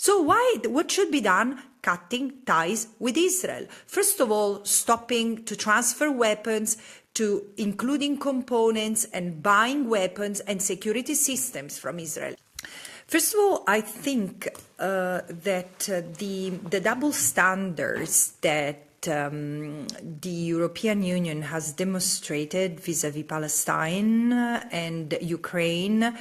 So what should be done? Cutting ties with Israel. First of all, stopping to transfer weapons, to including components and buying weapons and security systems from Israel. First of all, I think that the double standards that the European Union has demonstrated vis-à-vis Palestine and Ukraine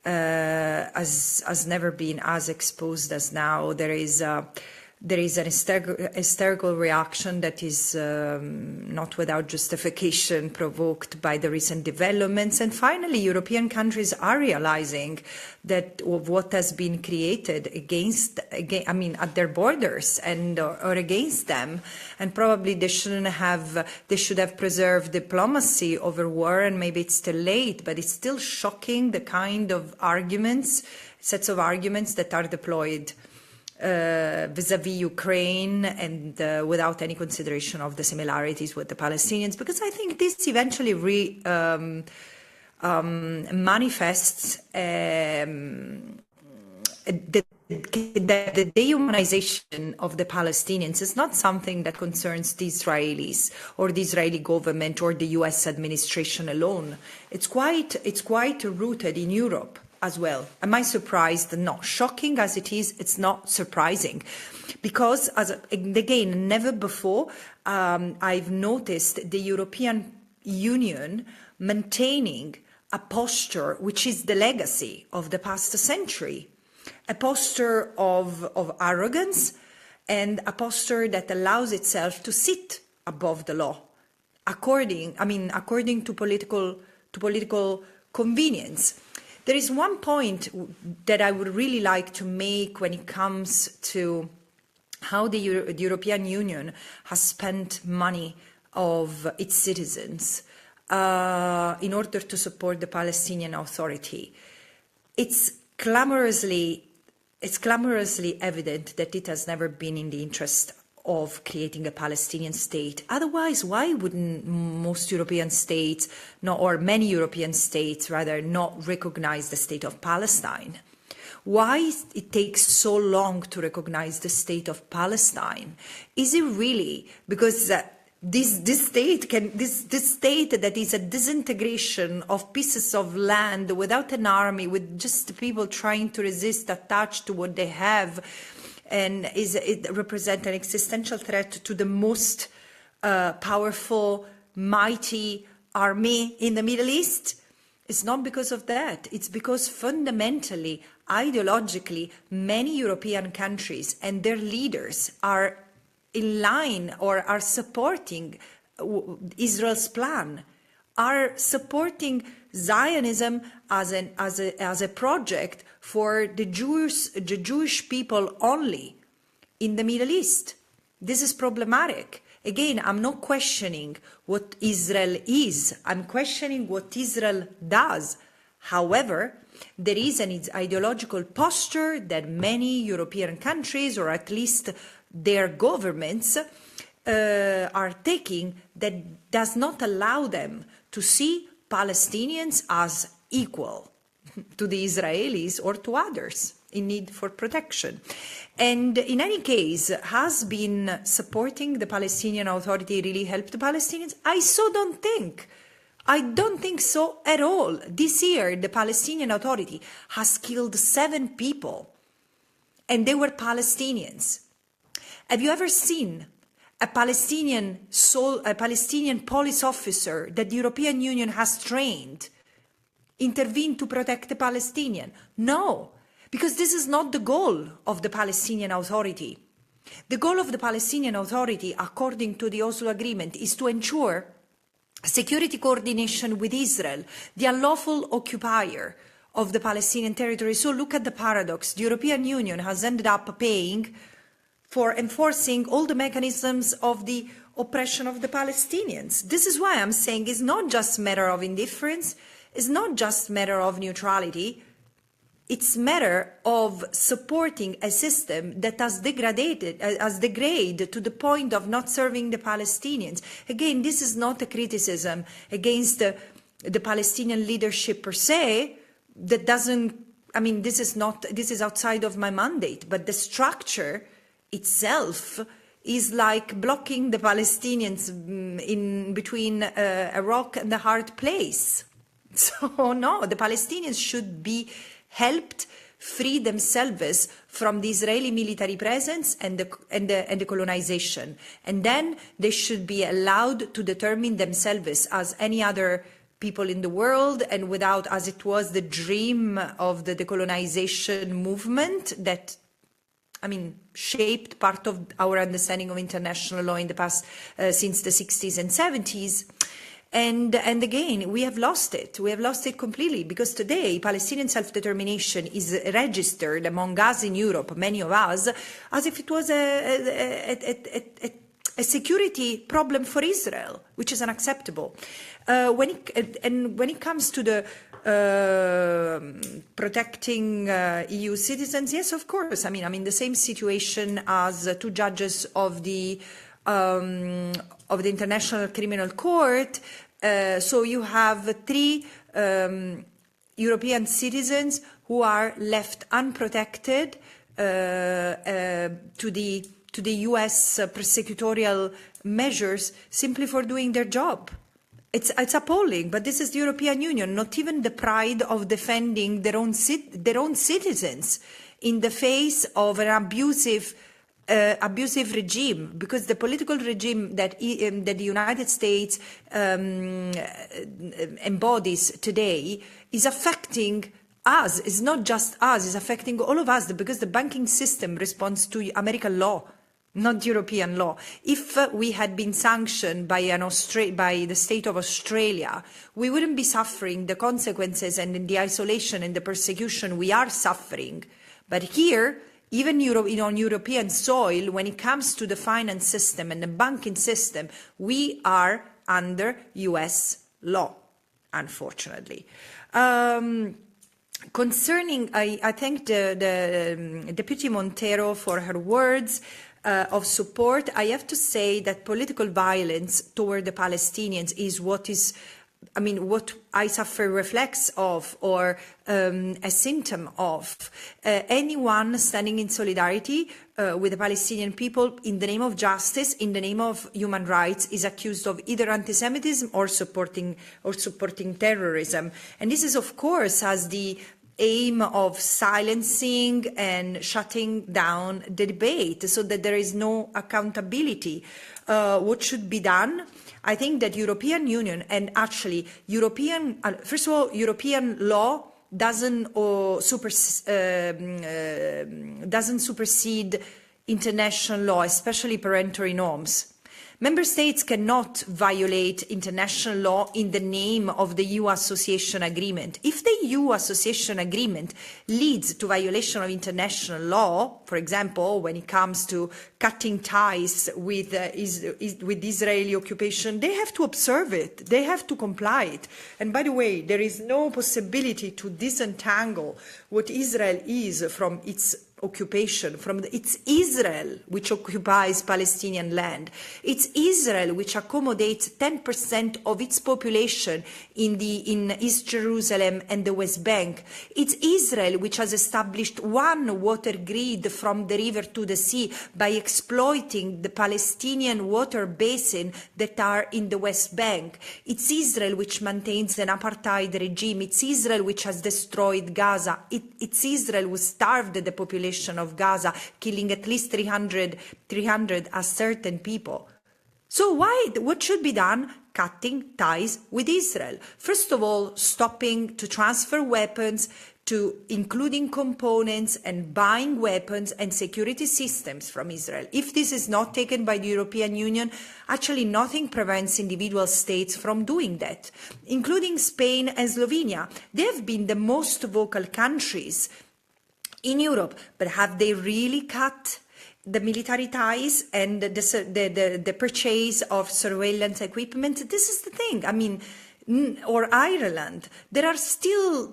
has never been as exposed as now. There is an hysterical reaction that is not without justification provoked by the recent developments. And finally, European countries are realizing that of what has been created at their borders and or against them. And probably they should have preserved diplomacy over war, and maybe it's too late, but it's still shocking the kind of sets of arguments that are deployed vis-à-vis Ukraine and without any consideration of the similarities with the Palestinians, because I think this eventually manifests the dehumanization of the Palestinians is not something that concerns the Israelis or the Israeli government or the US administration alone. It's quite rooted in Europe as well. Am I surprised? No. Shocking as it is, it's not surprising. Because, again, never before I've noticed the European Union maintaining a posture which is the legacy of the past century. A posture of arrogance and a posture that allows itself to sit above the law, according to political convenience. There is one point that I would really like to make when it comes to how the European Union has spent money of its citizens in order to support the Palestinian Authority. It's clamorously evident that it has never been in the interest of creating a Palestinian state. Otherwise, why wouldn't most European states, or many European states rather, not recognize the state of Palestine? Why it takes so long to recognize the state of Palestine? Is it really because this state that is a disintegration of pieces of land without an army, with just people trying to resist, attached to what they have, and it represents an existential threat to the most powerful, mighty army in the Middle East? It's not because of that. It's because fundamentally, ideologically, many European countries and their leaders are in line or are supporting Israel's plan, are supporting Zionism as a project for the Jewish people only in the Middle East. This is problematic. Again, I'm not questioning what Israel is. I'm questioning what Israel does. However, there is an ideological posture that many European countries, or at least their governments, are taking that does not allow them to see Palestinians as equal to the Israelis or to others in need for protection. And in any case, has been supporting the Palestinian Authority really helped the Palestinians? I don't think so at all. This year, the Palestinian Authority has killed 7 people, and they were Palestinians. Have you ever seen a Palestinian police officer that the European Union has trained intervene to protect the Palestinian? No, because this is not the goal of the Palestinian Authority. The goal of the Palestinian Authority, according to the Oslo Agreement, is to ensure security coordination with Israel, the unlawful occupier of the Palestinian territory. So look at the paradox. The European Union has ended up paying for enforcing all the mechanisms of the oppression of the Palestinians. This is why I'm saying it's not just a matter of indifference, it's not just a matter of neutrality, it's a matter of supporting a system that has degraded to the point of not serving the Palestinians. Again, this is not a criticism against the Palestinian leadership per se, that doesn't I mean, this is outside of my mandate, but the structure itself is like blocking the Palestinians in between a rock and a hard place. So no, the Palestinians should be helped free themselves from the Israeli military presence and the colonization, and then they should be allowed to determine themselves as any other people in the world, and without, as it was the dream of the decolonization movement that, I mean, shaped part of our understanding of international law in the past, since the 60s and 70s. And again, we have lost it. We have lost it completely, because today Palestinian self-determination is registered among us in Europe, many of us, as if it was a security problem for Israel, which is unacceptable. When it comes to the protecting EU citizens, yes, of course. I mean, I'm in the same situation as two judges of the International Criminal Court. So you have 3 European citizens who are left unprotected to the US prosecutorial measures simply for doing their job. It's appalling, but this is the European Union, not even the pride of defending their own citizens in the face of an abusive regime, because the political regime that the United States embodies today is affecting us. It's not just us, it's affecting all of us, because the banking system responds to American law, not European law. If we had been sanctioned by the state of Australia, we wouldn't be suffering the consequences and the isolation and the persecution we are suffering. But here, even on European soil, when it comes to the finance system and the banking system, we are under US law, unfortunately. Concerning, I thank the Deputy Montero for her words of support. I have to say that political violence toward the Palestinians is what I suffer reflex of, or a symptom of. Anyone standing in solidarity with the Palestinian people in the name of justice, in the name of human rights, is accused of either anti-Semitism or supporting terrorism. And this is, of course, has the aim of silencing and shutting down the debate so that there is no accountability. What should be done? I think that European Union, and actually first of all, European law doesn't supersede international law, especially parental norms. Member States cannot violate international law in the name of the EU Association Agreement. If the EU Association Agreement leads to violation of international law, for example, when it comes to cutting ties with Israeli occupation, they have to observe it. They have to comply it. And by the way, there is no possibility to disentangle what Israel is from its occupation. It's Israel which occupies Palestinian land. It's Israel which accommodates 10% of its population in East Jerusalem and the West Bank. It's Israel which has established one water grid from the river to the sea by exploiting the Palestinian water basin that are in the West Bank. It's Israel which maintains an apartheid regime. It's Israel which has destroyed Gaza. It's Israel who starved the population of Gaza, killing at least 300 uncertain people. So what should be done? Cutting ties with Israel. First of all, stopping to transfer weapons, to including components and buying weapons and security systems from Israel. If this is not taken by the European Union, actually nothing prevents individual states from doing that, including Spain and Slovenia. They have been the most vocal countries in Europe, but have they really cut the military ties and the purchase of surveillance equipment? This is the thing. I mean, or Ireland, there are still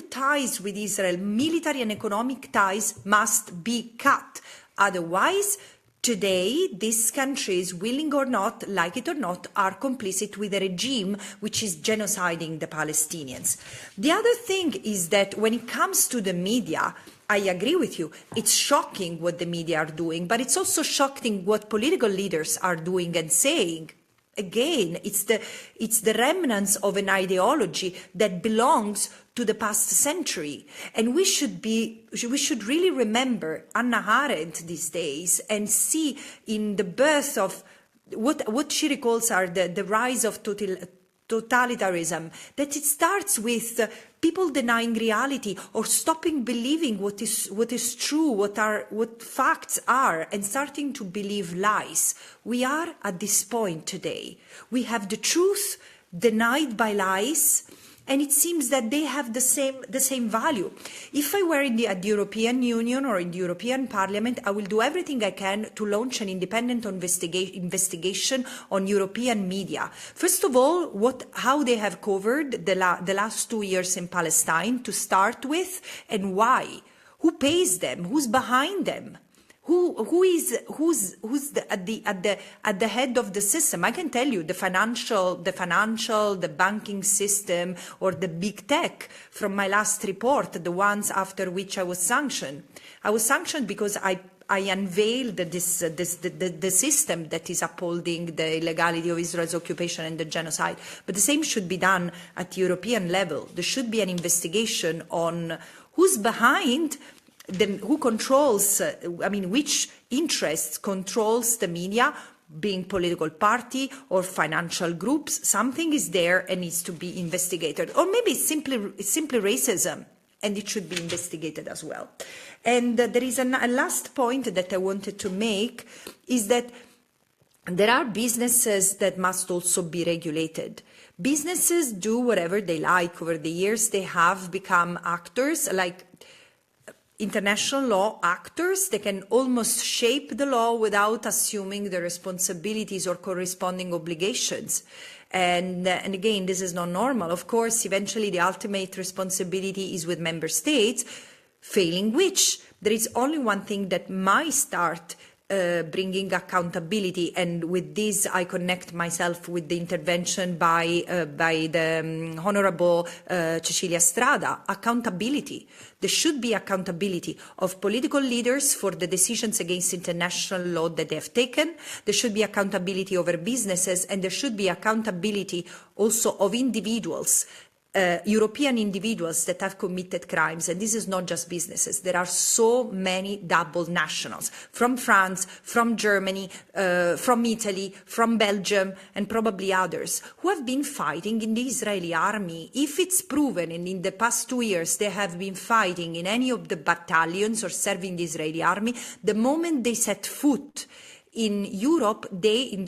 ties with Israel. Military and economic ties must be cut. Otherwise, Today, these countries, willing or not, like it or not, are complicit with a regime which is genociding the Palestinians. The other thing is that when it comes to the media, I agree with you. It's shocking what the media are doing, but it's also shocking what political leaders are doing and saying. Again, it's the remnants of an ideology that belongs to the past century. And we should really remember Hannah Arendt these days and see in the birth of what she recalls are the rise of totalitarianism, that it starts with people denying reality or stopping believing what is true, what facts are, and starting to believe lies. We are at this point today. We have the truth denied by lies, and it seems that they have the same value. If I were at the European Union or in the European Parliament, I will do everything I can to launch an independent investigation on European media. First of all, how they have covered the last 2 years in Palestine to start with, and why. Who pays them? Who's behind them? Who's at the head of the system? I can tell you the financial, the banking system, or the big tech from my last report, the ones after which I was sanctioned. I was sanctioned because I unveiled the system that is upholding the illegality of Israel's occupation and the genocide. But the same should be done at European level. There should be an investigation on who's behind who controls, which interests controls the media, being political party or financial groups. Something is there and needs to be investigated. Or maybe it's simply racism, and it should be investigated as well. And there is a last point that I wanted to make, is that there are businesses that must also be regulated. Businesses do whatever they like. Over the years, they have become actors, like international law actors. They can almost shape the law without assuming the responsibilities or corresponding obligations. And again, this is not normal. Of course, eventually the ultimate responsibility is with member states, failing which there is only one thing that might start bringing accountability, and with this I connect myself with the intervention by the Honorable Cecilia Strada. Accountability. There should be accountability of political leaders for the decisions against international law that they have taken. There should be accountability over businesses, and there should be accountability also of individuals. European individuals that have committed crimes, and this is not just businesses. There are so many double nationals from France, from Germany, from Italy, from Belgium, and probably others who have been fighting in the Israeli army. If it's proven, and in the past 2 years they have been fighting in any of the battalions or serving the Israeli army, the moment they set foot in Europe,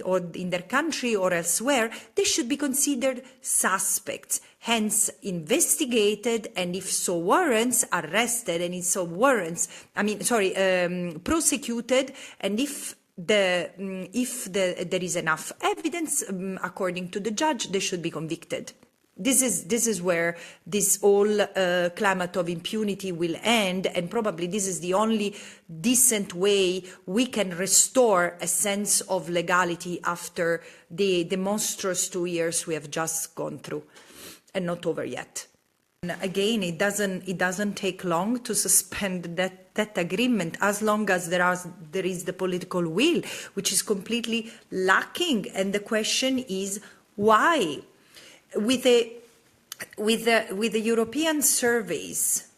or in their country or elsewhere, they should be considered suspects, hence investigated, and if so warrants, arrested, and if so warrants, prosecuted, and if there is enough evidence, according to the judge, they should be convicted. This is where this whole climate of impunity will end, and probably this is the only decent way we can restore a sense of legality after the monstrous 2 years we have just gone through, and not over yet. And again, it doesn't take long to suspend that agreement, as long as there is the political will, which is completely lacking. And the question is why? With the European surveys,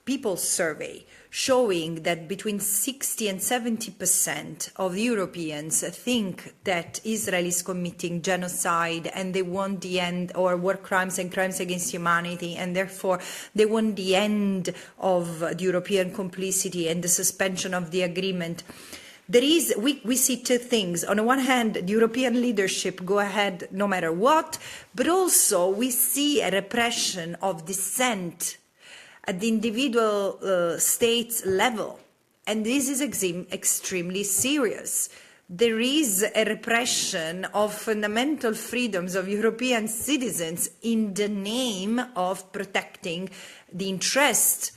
people's survey, showing that between 60 and 70% of Europeans think that Israel is committing genocide, and they want the end, or war crimes and crimes against humanity, and therefore they want the end of the European complicity and the suspension of the agreement. We see two things. On the one hand, the European leadership go ahead no matter what, but also we see a repression of dissent at the individual states level. And this is extremely serious. There is a repression of fundamental freedoms of European citizens in the name of protecting the interests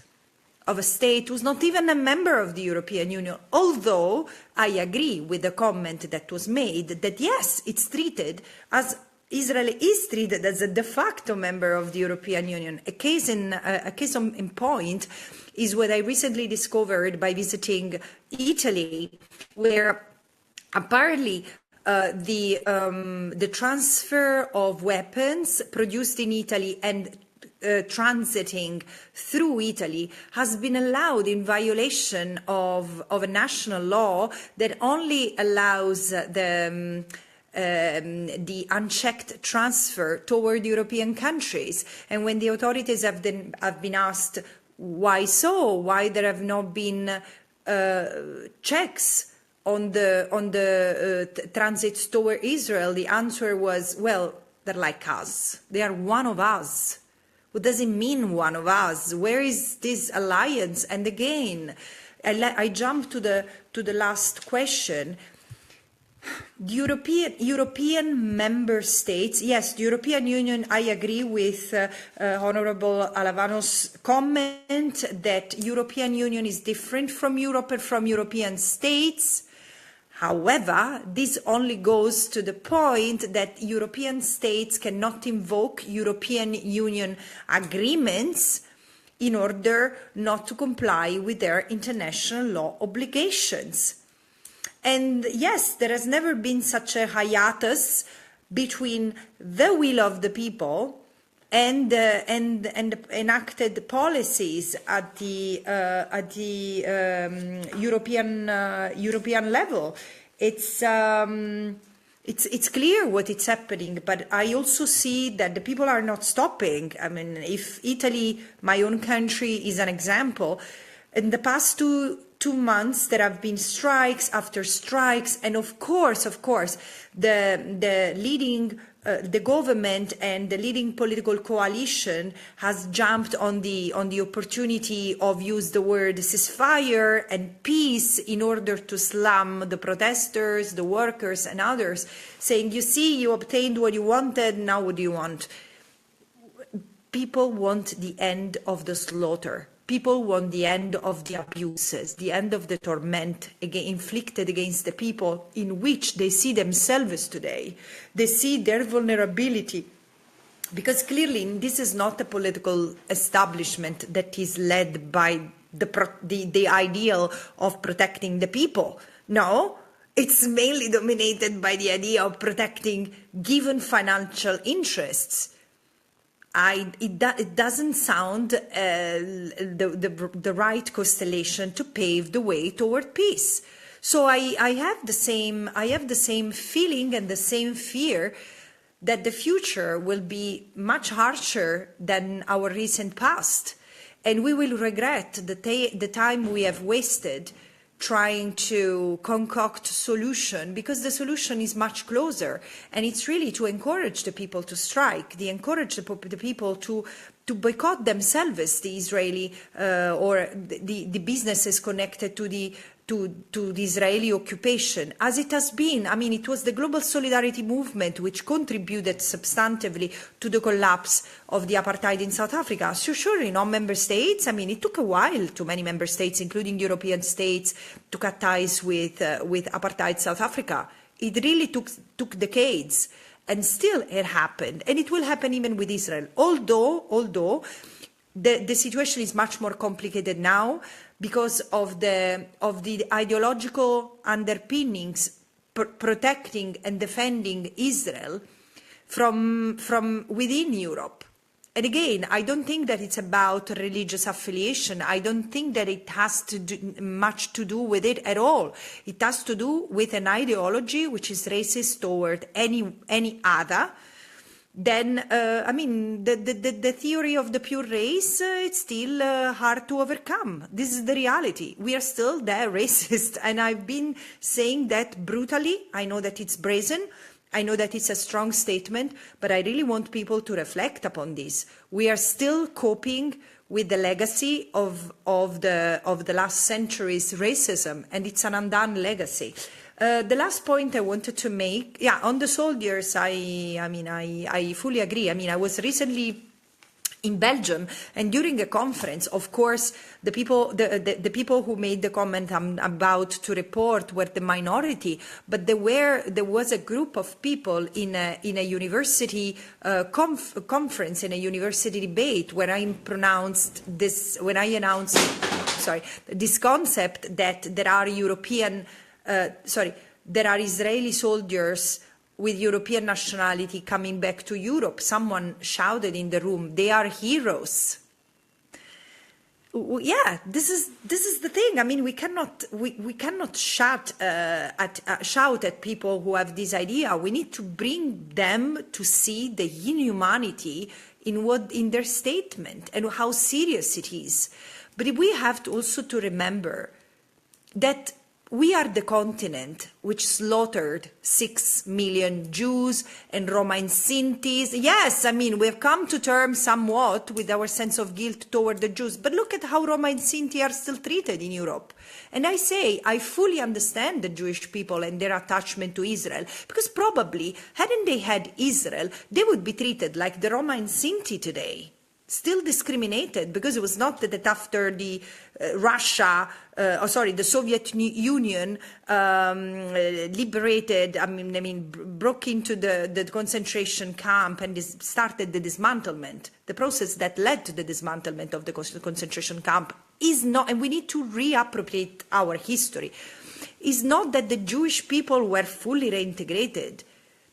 of a state who's not even a member of the European Union, although I agree with the comment that was made that yes, it's treated as Israel is treated as a de facto member of the European Union. A case in point is what I recently discovered by visiting Italy, where apparently the transfer of weapons produced in Italy and transiting through Italy has been allowed in violation of a national law that only allows the unchecked transfer toward European countries. And when the authorities have been asked why so, why there have not been checks on the transits toward Israel, the answer was, well, they're like us. They are one of us. What does it mean, one of us? Where is this alliance? And again, I jump to the last question. The European member states, yes, the European Union, I agree with Honorable Alavano's comment that European Union is different from Europe and from European states. However, this only goes to the point that European states cannot invoke European Union agreements in order not to comply with their international law obligations. And yes, there has never been such a hiatus between the will of the people and enacted policies at the European level. It's clear what is happening, but I also see that the people are not stopping. I mean, if Italy, my own country, is an example, in the past two months there have been strikes after strikes, and of course the leading the government and the leading political coalition has jumped on the opportunity of use the word ceasefire and peace in order to slam the protesters, the workers and others, saying, you see, you obtained what you wanted, now what do you want? People want the end of the slaughter. People want the end of the abuses, the end of the torment inflicted against the people in which they see themselves today. They see their vulnerability. Because clearly this is not a political establishment that is led by the ideal of protecting the people. No, it's mainly dominated by the idea of protecting given financial interests. It doesn't sound the right constellation to pave the way toward peace. So I have the same feeling and the same fear that the future will be much harsher than our recent past, and we will regret the time we have wasted trying to concoct solution, because the solution is much closer, and it's really to encourage the people to strike, encourage the people to boycott themselves, the Israeli or the businesses connected to the Israeli occupation, as it has been. I mean, it was the global solidarity movement which contributed substantively to the collapse of the apartheid in South Africa. So surely non-member states, I mean, it took a while to many member states, including European states, to cut ties with apartheid South Africa. It really took decades, and still it happened, and it will happen even with Israel. Although the situation is much more complicated now, because of the ideological underpinnings protecting and defending Israel from within Europe. And again, I don't think that it's about religious affiliation. I don't think that it has much to do with it at all. It has to do with an ideology which is racist toward any other. Then, I mean, the theory of the pure race, it's still hard to overcome. This is the reality. We are still there racist. And I've been saying that brutally. I know that it's brazen. I know that it's a strong statement, but I really want people to reflect upon this. We are still coping with the legacy of the last century's racism, and it's an undone legacy. The last point I wanted to make, on the soldiers, I fully agree. I mean, I was recently in Belgium, and during a conference, of course, the people who made the comment I'm about to report were the minority, but there was a group of people in a university conference, in a university debate, when I announced this concept that there are Israeli soldiers with European nationality coming back to Europe. Someone shouted in the room, "They are heroes." Yeah, this is the thing. I mean, we cannot shout at people who have this idea. We need to bring them to see the inhumanity in their statement and how serious it is. But we have to also to remember that we are the continent which slaughtered 6 million Jews and Roma and Sintis. Yes, I mean, we've come to terms somewhat with our sense of guilt toward the Jews, but look at how Roma and Sinti are still treated in Europe. And I say, I fully understand the Jewish people and their attachment to Israel, because probably, hadn't they had Israel, they would be treated like the Roma and Sinti today. Still discriminated, because it was not that after the the Soviet Union liberated, broke into the concentration camp and started the dismantlement. The process that led to the dismantlement of the concentration camp is not, and we need to reappropriate our history, is not that the Jewish people were fully reintegrated.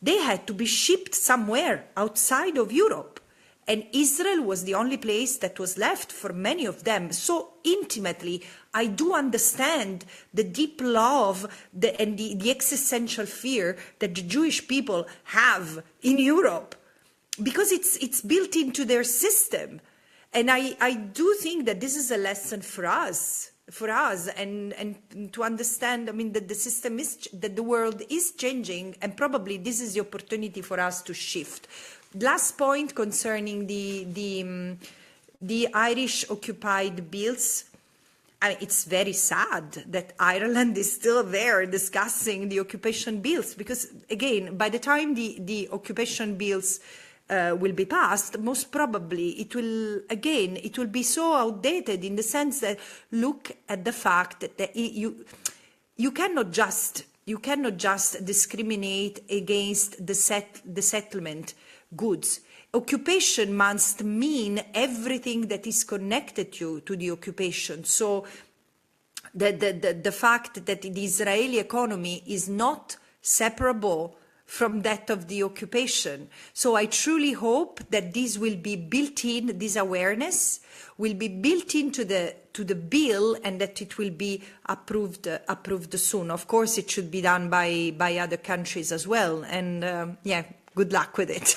They had to be shipped somewhere outside of Europe. And Israel was the only place that was left for many of them. So intimately, I do understand the deep love and the existential fear that the Jewish people have in Europe, because it's built into their system. And I do think that this is a lesson for us, and to understand, that the system that the world is changing, and probably this is the opportunity for us to shift. Last point concerning the Irish occupied bills. It's very sad that Ireland is still there discussing the occupation bills, because again, by the time the occupation bills will be passed, most probably it will be so outdated, in the sense that, look at the fact that you cannot just discriminate against the settlement goods. Occupation must mean everything that is connected to the occupation. So the fact that the Israeli economy is not separable from that of the occupation. So I truly hope that this will be built in, this awareness will be built into the bill, and that it will be approved soon. Of course, it should be done by other countries as well. And good luck with it.